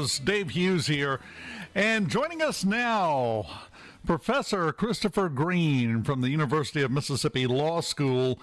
Dave Hughes here, and joining us now, Professor Christopher Green from the University of Mississippi Law School.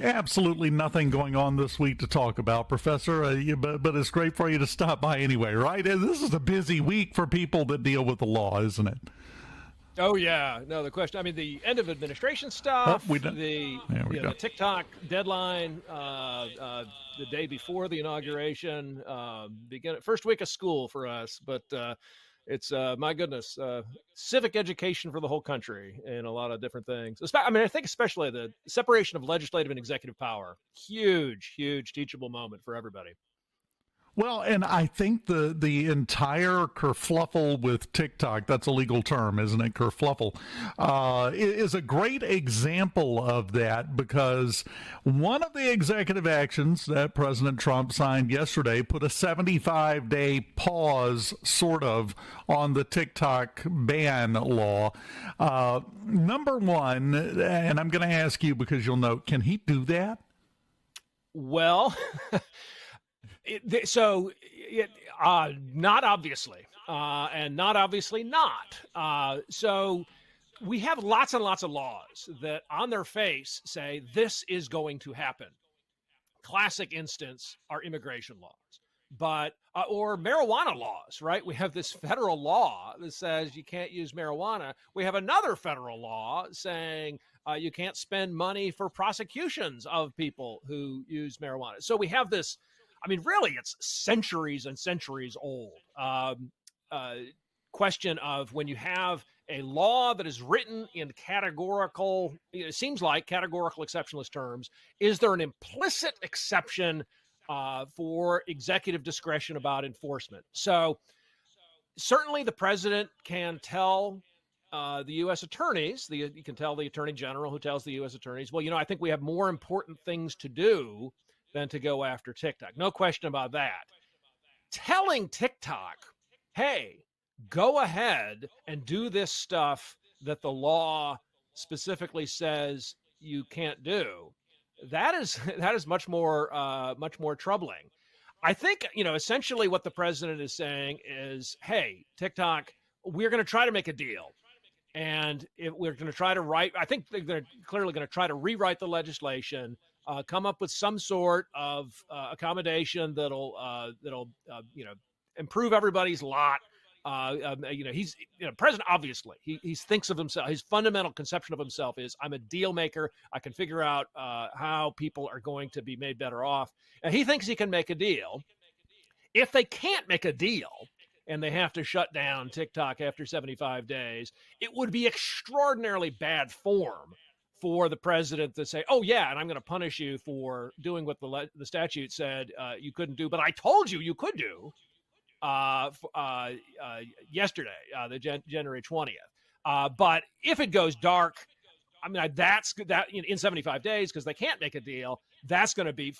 Absolutely nothing going on this week to talk about, Professor, but it's great for you to stop by anyway, right? And this is a busy week for people that deal with the law, isn't it? Oh, yeah. No, the question, the end of administration stuff, the TikTok deadline, the day before the inauguration, first week of school for us, but it's, my goodness, civic education for the whole country in a lot of different things. I think especially the separation of legislative and executive power, huge teachable moment for everybody. Well, and I think the entire kerfluffle with TikTok, that's a legal term, isn't it? Kerfluffle, is a great example of that, because one of the executive actions that President Trump signed yesterday put a 75-day pause, sort of, on the TikTok ban law. Number one, and I'm going to ask you because you'll know, can he do that? Well... not obviously, and not obviously not. So we have lots and lots of laws that on their face say this is going to happen. Classic instance are immigration laws, or marijuana laws, right? We have this federal law that says you can't use marijuana. We have another federal law saying you can't spend money for prosecutions of people who use marijuana. So we have this, really, it's centuries and centuries old question of when you have a law that is written in categorical, it seems like categorical exceptionless terms, is there an implicit exception for executive discretion about enforcement? So certainly the president can tell the U.S. attorneys, you can tell the attorney general who tells the U.S. attorneys, well, I think we have more important things to do than to go after TikTok. No question about that. Telling TikTok, hey, go ahead and do this stuff that the law specifically says you can't do, that is much more troubling. I think, essentially what the president is saying is, hey, TikTok, we're going to try to make a deal. And we're going to try to I think they're clearly going to try to rewrite the legislation, come up with some sort of accommodation that'll improve everybody's lot. He's president. Obviously, he thinks of himself. His fundamental conception of himself is, I'm a deal maker. I can figure out how people are going to be made better off, and he thinks he can make a deal. If they can't make a deal, and they have to shut down TikTok after 75 days, it would be extraordinarily bad form for the president to say, oh, yeah, and I'm going to punish you for doing what the statute said you couldn't do, but I told you you could do yesterday, the January 20th. But if it goes dark, that's that in 75 days, because they can't make a deal, that's going to be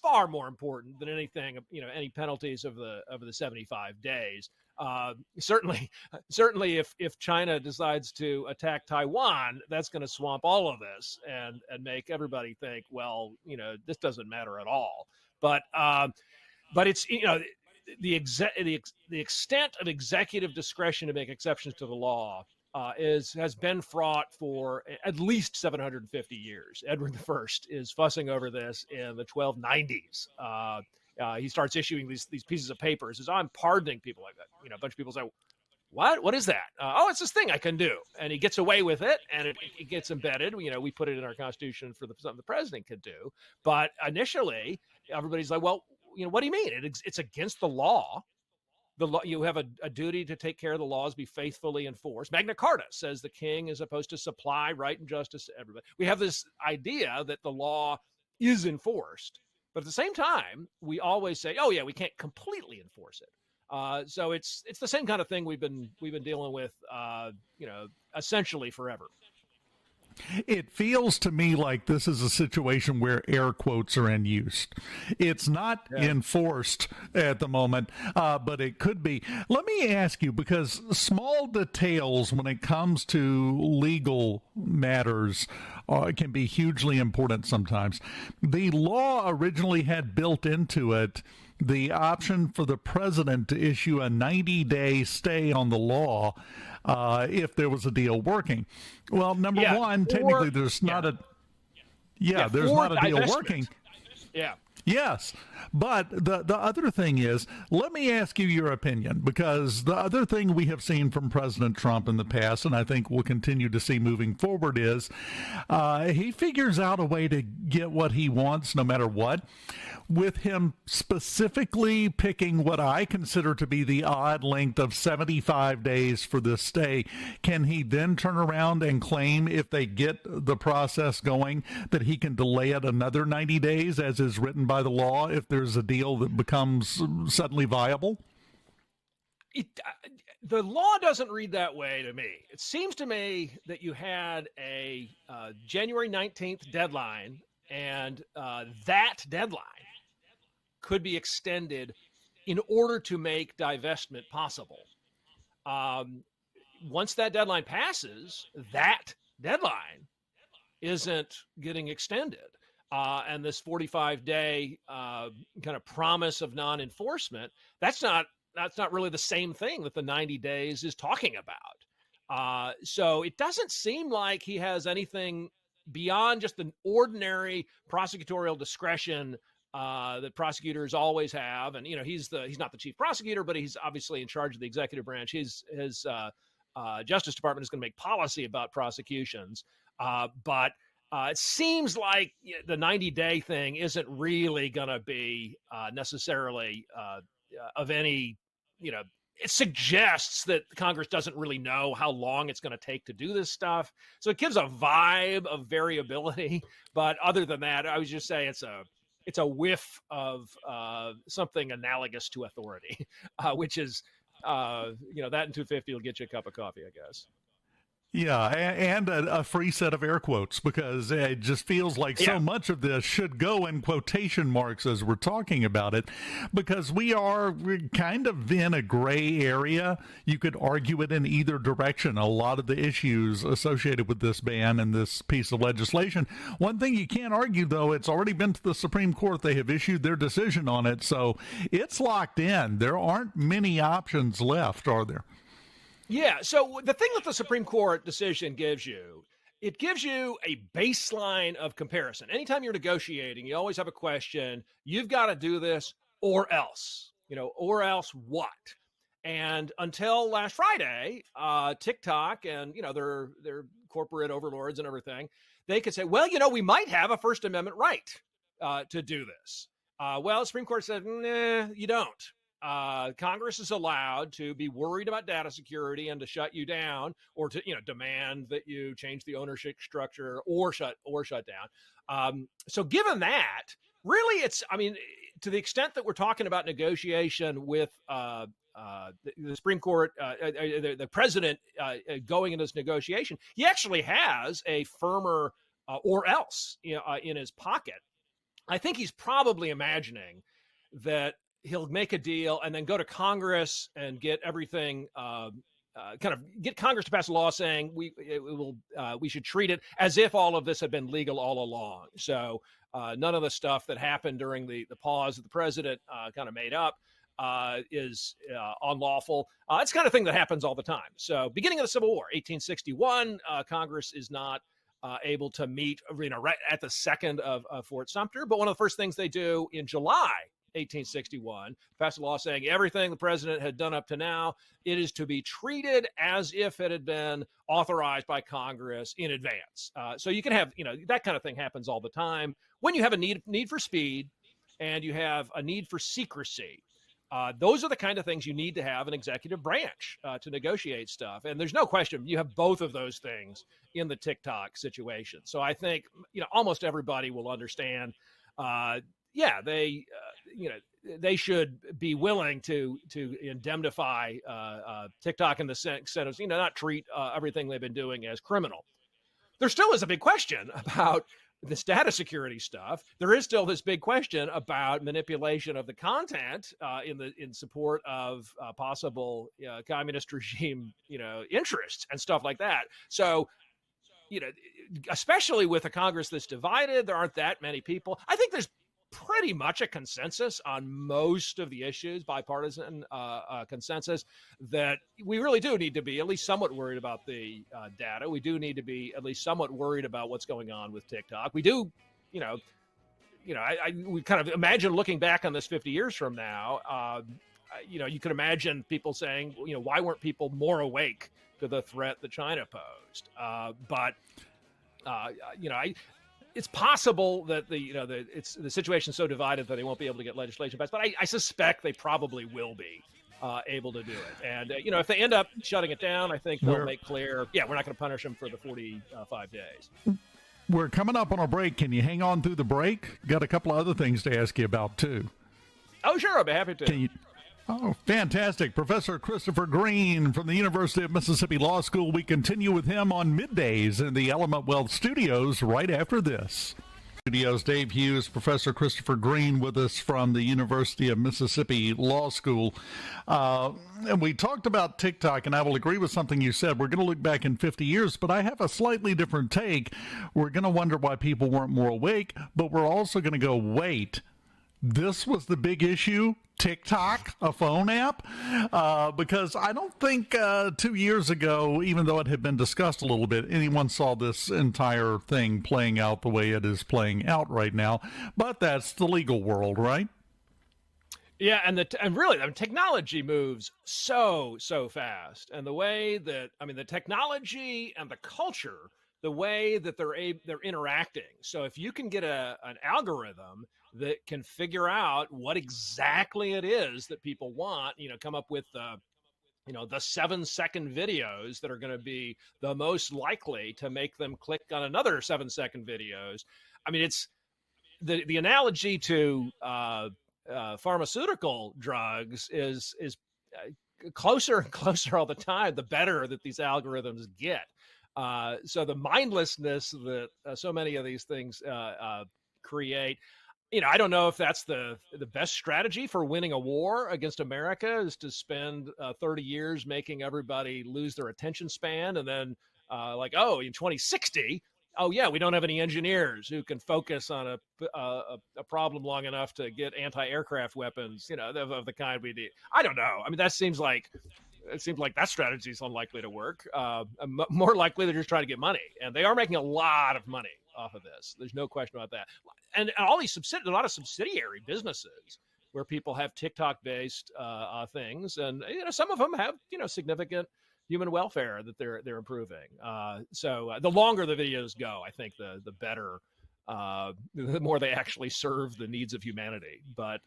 far more important than anything, any penalties of the 75 days. Certainly if China decides to attack Taiwan, that's going to swamp all of this and make everybody think, well, this doesn't matter at all. But it's, the extent of executive discretion to make exceptions to the law has been fraught for at least 750 years. Edward I is fussing over this in the 1290s. He starts issuing these pieces of paper. He says, I'm pardoning people like that. A bunch of people say, what is that? It's this thing I can do. And he gets away with it, and it gets embedded. We put it in our Constitution for something the president could do. But initially, everybody's like, well, what do you mean? It's against the law. You have a duty to take care of the laws, be faithfully enforced. Magna Carta says the king is supposed to supply right and justice to everybody. We have this idea that the law is enforced, but at the same time, we always say, oh yeah, we can't completely enforce it. So it's the same kind of thing we've been dealing with, essentially forever. It feels to me like this is a situation where air quotes are in use. It's not enforced at the moment, but it could be. Let me ask you, because small details when it comes to legal matters can be hugely important sometimes. The law originally had built into it the option for the president to issue a 90-day stay on the law if there was a deal working. Well, number Yeah, one, technically, there's not a there's for not a deal divestment. working. Yeah. Yes. But the other thing is, let me ask you your opinion, because the other thing we have seen from President Trump in the past, and I think we'll continue to see moving forward, is he figures out a way to get what he wants no matter what. With him specifically picking what I consider to be the odd length of 75 days for this stay, can he then turn around and claim, if they get the process going, that he can delay it another 90 days as is written by the law if there's a deal that becomes suddenly viable? The law doesn't read that way to me. It seems to me that you had a January 19th deadline, and that deadline could be extended in order to make divestment possible. Once that deadline passes, that deadline isn't getting extended. And this 45-day kind of promise of non-enforcement, that's not really the same thing that the 90 days is talking about. So it doesn't seem like he has anything beyond just the ordinary prosecutorial discretion that prosecutors always have. And, he's not the chief prosecutor, but he's obviously in charge of the executive branch. His Justice Department is going to make policy about prosecutions. But it seems like the 90-day thing isn't really going to be necessarily of any, it suggests that Congress doesn't really know how long it's going to take to do this stuff. So it gives a vibe of variability. But other than that, I would just say it's a whiff of something analogous to authority, which is, that and 250 will get you a cup of coffee, I guess. Yeah, and a free set of air quotes, because it just feels like so much of this should go in quotation marks as we're talking about it, because we're kind of in a gray area. You could argue it in either direction, a lot of the issues associated with this ban and this piece of legislation. One thing you can't argue, though, it's already been to the Supreme Court. They have issued their decision on it, so it's locked in. There aren't many options left, are there? Yeah. So the thing that the Supreme Court decision gives you, it gives you a baseline of comparison. Anytime you're negotiating, you always have a question. You've got to do this or else, or else what? And until last Friday, TikTok and, their corporate overlords and everything, they could say, well, we might have a First Amendment right to do this. Well, the Supreme Court said, nah, you don't. Congress is allowed to be worried about data security and to shut you down, or to demand that you change the ownership structure or shut down. So given that, really, to the extent that we're talking about negotiation with the Supreme Court, the president going into this negotiation, he actually has a firmer or else in his pocket. I think he's probably imagining that he'll make a deal and then go to Congress and get everything, get Congress to pass a law saying we should treat it as if all of this had been legal all along. So none of the stuff that happened during the pause that the president kind of made up is unlawful. It's the kind of thing that happens all the time. So beginning of the Civil War, 1861, Congress is not able to meet right at the second of Fort Sumter. But one of the first things they do in July 1861, passed a law saying everything the president had done up to now, it is to be treated as if it had been authorized by Congress in advance. So you can have, that kind of thing happens all the time. When you have a need for speed and you have a need for secrecy, those are the kind of things you need to have an executive branch to negotiate stuff. And there's no question you have both of those things in the TikTok situation. So I think, almost everybody will understand they should be willing to indemnify TikTok in the sense of, not treat everything they've been doing as criminal. There still is a big question about this data security stuff. There is still this big question about manipulation of the content in support of possible communist regime, interests and stuff like that. So, especially with a Congress that's divided, there aren't that many people. I think there's pretty much a consensus on most of the issues, bipartisan consensus, that we really do need to be at least somewhat worried about the data. We do need to be at least somewhat worried about what's going on with TikTok. We do, we kind of imagine looking back on this 50 years from now. You could imagine people saying, why weren't people more awake to the threat that China posed? It's possible that the situation's so divided that they won't be able to get legislation passed. But I suspect they probably will be able to do it. And if they end up shutting it down, I think they'll make clear, we're not going to punish them for the 45 days. We're coming up on a break. Can you hang on through the break? Got a couple of other things to ask you about too. Oh, sure, I'd be happy to. Oh, fantastic. Professor Christopher Green from the University of Mississippi Law School. We continue with him on middays in the Element Wealth Studios right after this. Studios, Dave Hughes, Professor Christopher Green with us from the University of Mississippi Law School. And we talked about TikTok, and I will agree with something you said. We're going to look back in 50 years, but I have a slightly different take. We're going to wonder why people weren't more awake, but we're also going to go, wait, this was the big issue? TikTok, a phone app? Because I don't think 2 years ago, even though it had been discussed a little bit, anyone saw this entire thing playing out the way it is playing out right now. But that's the legal world, right? Yeah, and really, technology moves so fast, and the way that the technology and the culture, the way that they're interacting. So if you can get an algorithm that can figure out what exactly it is that people want, come up with the 7-second videos that are going to be the most likely to make them click on another 7-second videos. It's the analogy to pharmaceutical drugs is closer and closer all the time, the better that these algorithms get. So the mindlessness that so many of these things create, I don't know if that's the best strategy for winning a war against America, is to spend 30 years making everybody lose their attention span. And then in 2060, we don't have any engineers who can focus on a problem long enough to get anti-aircraft weapons, of the kind we need. I don't know. It seems like that strategy is unlikely to work. More likely they're just trying to get money, and they are making a lot of money off of this. There's no question about that. And all these a lot of subsidiary businesses where people have TikTok-based things, and some of them have significant human welfare that they're improving. So the longer the videos go, I think the better, the more they actually serve the needs of humanity. But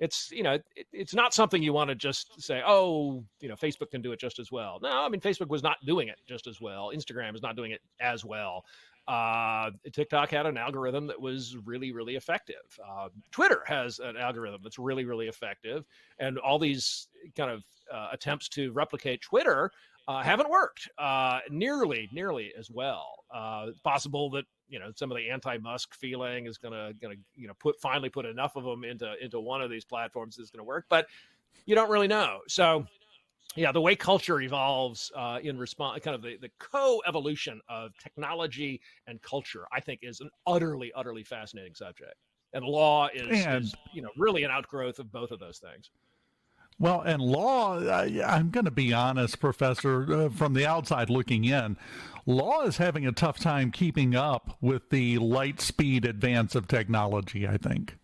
it's it's not something you want to just say, Facebook can do it just as well. No, Facebook was not doing it just as well. Instagram is not doing it as well. TikTok had an algorithm that was really, really effective. Twitter has an algorithm that's really, really effective. And all these kind of attempts to replicate Twitter haven't worked nearly as well. Possible that some of the anti-Musk feeling is gonna finally put enough of them into one of these platforms is going to work, but you don't really know. So yeah, the way culture evolves in response, kind of the co-evolution of technology and culture, I think, is an utterly fascinating subject. And law is really an outgrowth of both of those things. Well, and law, I'm going to be honest, Professor, from the outside looking in, law is having a tough time keeping up with the light speed advance of technology, I think.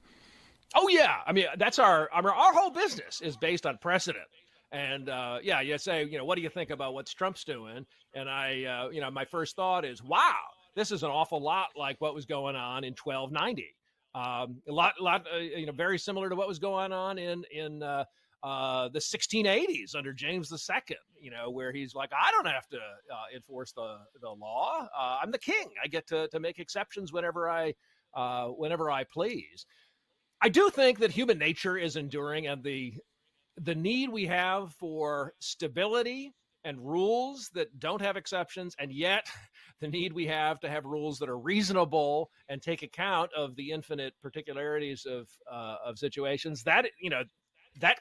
Oh, yeah. That's our whole business is based on precedent. And you say, what do you think about what Trump's doing? And my first thought is, wow, this is an awful lot like what was going on in 1290. A lot, very similar to what was going on in the 1680s under James II. Where he's like, I don't have to enforce the law. I'm the king. I get to make exceptions whenever I please. I do think that human nature is enduring, and the need we have for stability and rules that don't have exceptions, and yet the need we have to have rules that are reasonable and take account of the infinite particularities of situations, that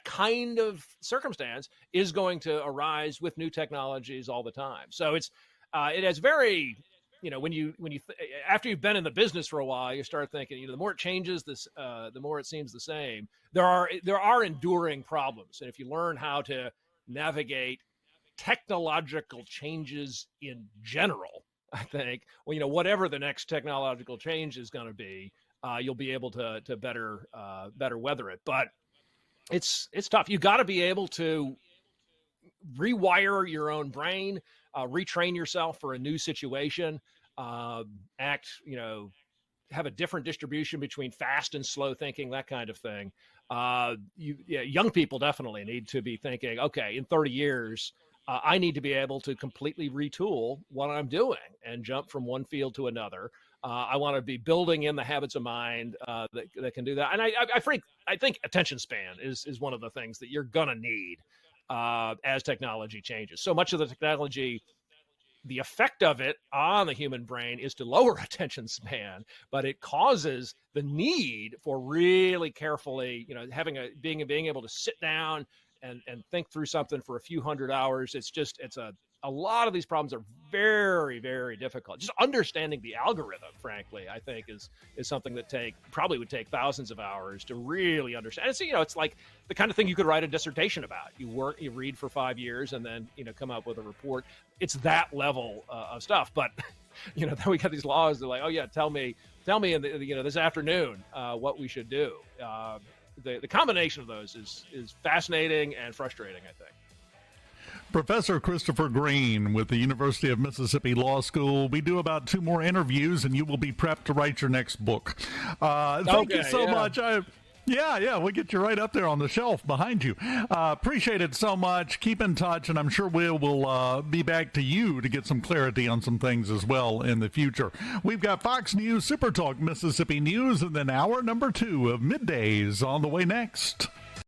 kind of circumstance is going to arise with new technologies all the time. So it has very after you've been in the business for a while, you start thinking, the more it changes, the more it seems the same. There are enduring problems, and if you learn how to navigate technological changes in general, I think, whatever the next technological change is going to be, you'll be able to better weather it. But it's tough. You got to be able to rewire your own brain, retrain yourself for a new situation, have a different distribution between fast and slow thinking, that kind of thing. Young people definitely need to be thinking, okay, in 30 years, I need to be able to completely retool what I'm doing and jump from one field to another. I want to be building in the habits of mind that can do that. And I think attention span is one of the things that you're going to need as technology changes. So much of the technology, the effect of it on the human brain is to lower attention span, but it causes the need for really carefully, being able to sit down and think through something for a few hundred hours. A lot of these problems are very, very difficult. Just understanding the algorithm, frankly, I think is something that probably would take thousands of hours to really understand. And so, it's like the kind of thing you could write a dissertation about. You read for 5 years and then, come up with a report. It's that level of stuff. But, then we got these laws that are like, oh yeah, tell me in this afternoon what we should do. The combination of those is fascinating and frustrating, I think. Professor Christopher Green with the University of Mississippi Law School. We do about 2 more interviews, and you will be prepped to write your next book. Thank you so much. We'll get you right up there on the shelf behind you. Appreciate it so much. Keep in touch, and I'm sure we'll be back to you to get some clarity on some things as well in the future. We've got Fox News, SuperTalk Mississippi News, and then hour number 2 of Middays on the way next.